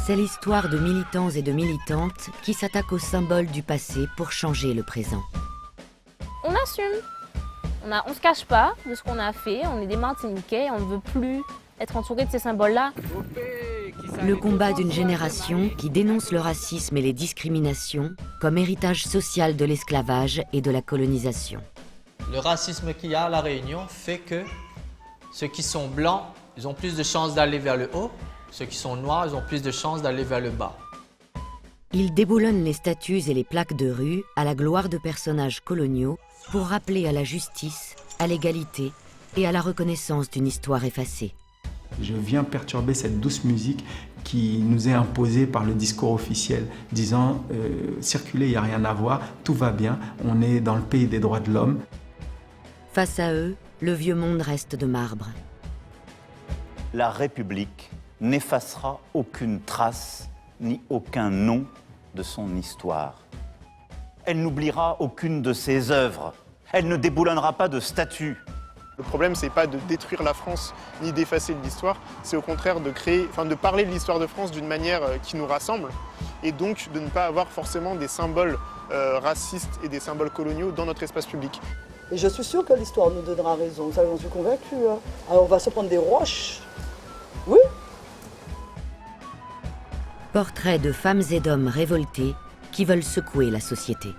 C'est l'histoire de militants et de militantes qui s'attaquent aux symboles du passé pour changer le présent. On assume. On se cache pas de ce qu'on a fait, on est des Martiniquais, on ne veut plus être entouré de ces symboles-là. Le combat d'une génération qui dénonce le racisme et les discriminations comme héritage social de l'esclavage et de la colonisation. Le racisme qu'il y a à La Réunion fait que ceux qui sont blancs, ils ont plus de chances d'aller vers le haut, ceux qui sont noirs, ils ont plus de chances d'aller vers le bas. Il déboulonne les statues et les plaques de rue à la gloire de personnages coloniaux pour rappeler à la justice, à l'égalité et à la reconnaissance d'une histoire effacée. Je viens perturber cette douce musique qui nous est imposée par le discours officiel, disant circulez, il n'y a rien à voir, tout va bien, on est dans le pays des droits de l'homme. Face à eux, le vieux monde reste de marbre. La République n'effacera aucune trace ni aucun nom de son histoire. Elle n'oubliera aucune de ses œuvres. Elle ne déboulonnera pas de statues. Le problème, c'est pas de détruire la France ni d'effacer l'histoire, c'est au contraire de parler de l'histoire de France d'une manière qui nous rassemble et donc de ne pas avoir forcément des symboles racistes et des symboles coloniaux dans notre espace public. Et je suis sûre que l'histoire nous donnera raison, ça j'en suis convaincue. Hein. Alors on va se prendre des roches. Oui. Portrait de femmes et d'hommes révoltés qui veulent secouer la société.